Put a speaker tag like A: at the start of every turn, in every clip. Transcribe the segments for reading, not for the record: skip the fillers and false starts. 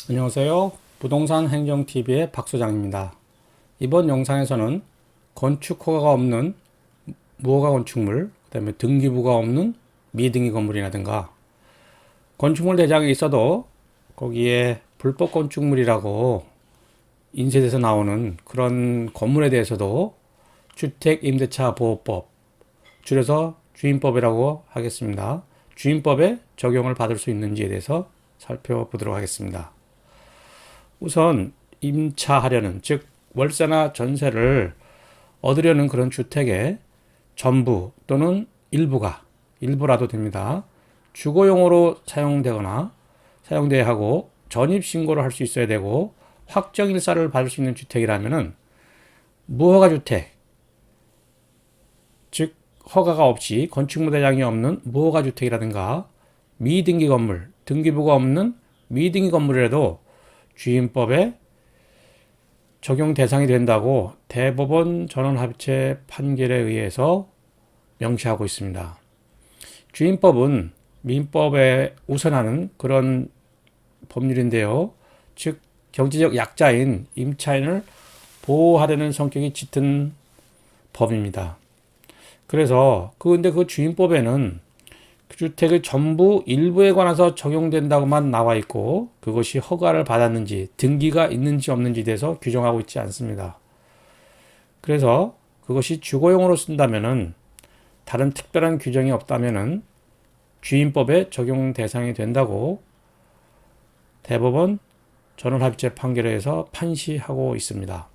A: 안녕하세요. 부동산 행정TV의 박소장입니다. 이번 영상에서는 건축 허가가 없는 무허가 건축물, 그 다음에 등기부가 없는 미등기 건물이라든가 건축물 대장이 있어도 거기에 불법 건축물이라고 인쇄돼서 나오는 그런 건물에 대해서도 주택임대차 보호법, 줄여서 주임법이라고 하겠습니다. 주임법에 적용을 받을 수 있는지에 대해서 살펴보도록 하겠습니다. 우선 임차하려는, 즉 월세나 전세를 얻으려는 그런 주택의 전부 또는 일부라도 됩니다. 주거용으로 사용되거나 사용돼야 하고 전입신고를 할 수 있어야 되고 확정일사를 받을 수 있는 주택이라면은 무허가 주택, 즉 허가가 없이 건축물 대장이 없는 무허가 주택이라든가 미등기 건물, 등기부가 없는 미등기 건물이라도 주임법에 적용 대상이 된다고 대법원 전원합의체 판결에 의해서 명시하고 있습니다. 주임법은 민법에 우선하는 그런 법률인데요. 즉 경제적 약자인 임차인을 보호하려는 성격이 짙은 법입니다. 그래서 근데 그 주임법에는 그 주택의 전부 일부에 관해서 적용된다고만 나와 있고 그것이 허가를 받았는지 등기가 있는지 없는지에 대해서 규정하고 있지 않습니다. 그래서 그것이 주거용으로 쓴다면은 다른 특별한 규정이 없다면은 주임법에 적용 대상이 된다고 대법원 전원합의체 판결에서 판시하고 있습니다.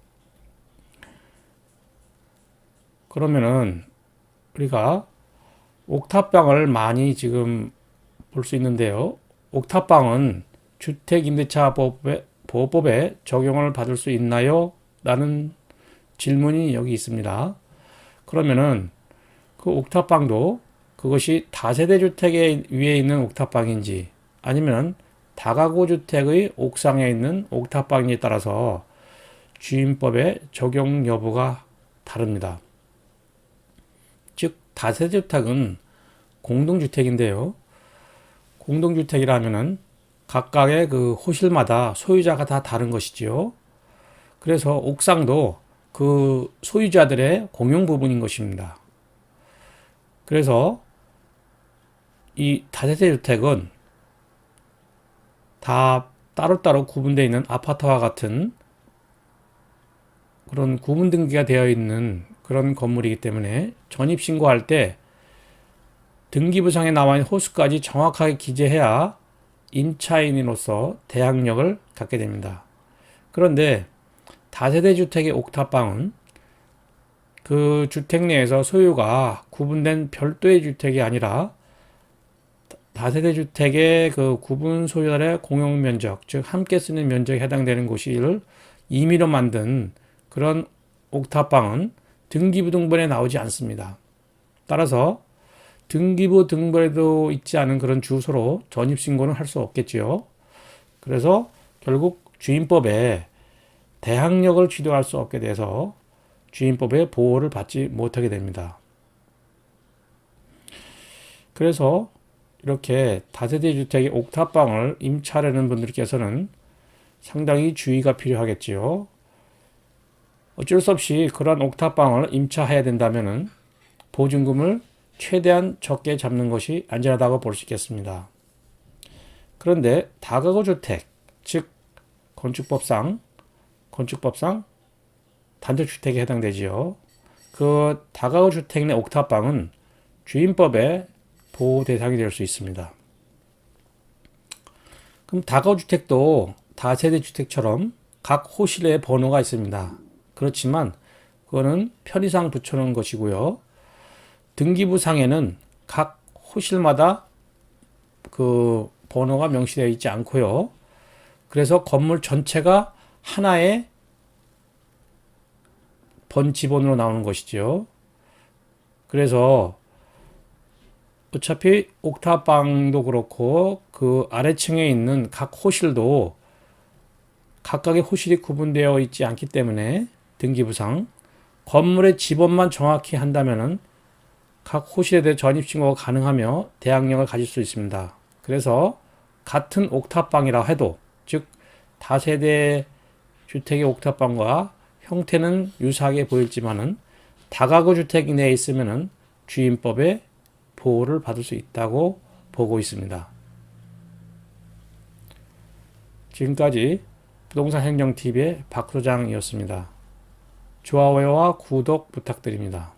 A: 그러면은 우리가 옥탑방을 많이 지금 볼 수 있는데요. 옥탑방은 주택임대차 보호법에 적용을 받을 수 있나요? 라는 질문이 여기 있습니다. 그러면은 그 옥탑방도 그것이 다세대 주택에 위에 있는 옥탑방인지 아니면 다가구 주택의 옥상에 있는 옥탑방에 따라서 주임법의 적용 여부가 다릅니다. 즉 다세대 주택은 공동주택인데요. 공동주택이라면은 각각의 그 호실마다 소유자가 다 다른 것이지요. 그래서 옥상도 그 소유자들의 공용 부분인 것입니다. 그래서 이 다세대 주택은 다 따로따로 구분되어 있는 아파트와 같은 그런 구분 등기가 되어 있는 그런 건물이기 때문에 전입신고할 때 등기부상에 나와 있는 호수까지 정확하게 기재해야 임차인으로서 대항력을 갖게 됩니다. 그런데 다세대 주택의 옥탑방은 그 주택 내에서 소유가 구분된 별도의 주택이 아니라 다세대 주택의 그 구분 소유자의 공용 면적, 즉 함께 쓰는 면적에 해당되는 곳을 임의로 만든 그런 옥탑방은 등기부 등본에 나오지 않습니다. 따라서 등기부 등본에도 있지 않은 그런 주소로 전입신고는 할 수 없겠지요. 그래서 결국 주임법에 대항력을 취득할 수 없게 돼서 주임법의 보호를 받지 못하게 됩니다. 그래서 이렇게 다세대 주택의 옥탑방을 임차하려는 분들께서는 상당히 주의가 필요하겠지요. 어쩔 수 없이 그러한 옥탑방을 임차해야 된다면 보증금을 최대한 적게 잡는 것이 안전하다고 볼 수 있겠습니다. 그런데 다가구 주택, 즉 건축법상 단독주택에 해당되지요. 그 다가구 주택 내 옥탑방은 주임법의 보호 대상이 될 수 있습니다. 그럼 다가구 주택도 다세대 주택처럼 각 호실에 번호가 있습니다. 그렇지만 그거는 편의상 붙여놓은 것이고요. 등기부상에는 각 호실마다 그 번호가 명시되어 있지 않고요. 그래서 건물 전체가 하나의 번지번으로 나오는 것이죠. 그래서 어차피 옥탑방도 그렇고 그 아래층에 있는 각 호실도 각각의 호실이 구분되어 있지 않기 때문에 등기부상 건물의 지번만 정확히 한다면은 각 호실에 대해 전입신고가 가능하며 대항력을 가질 수 있습니다. 그래서 같은 옥탑방이라 해도 즉 다세대 주택의 옥탑방과 형태는 유사하게 보일지만은 다가구 주택 내에 있으면은 주임법의 보호를 받을 수 있다고 보고 있습니다. 지금까지 부동산 행정TV의 박 소장이었습니다. 좋아요와 구독 부탁드립니다.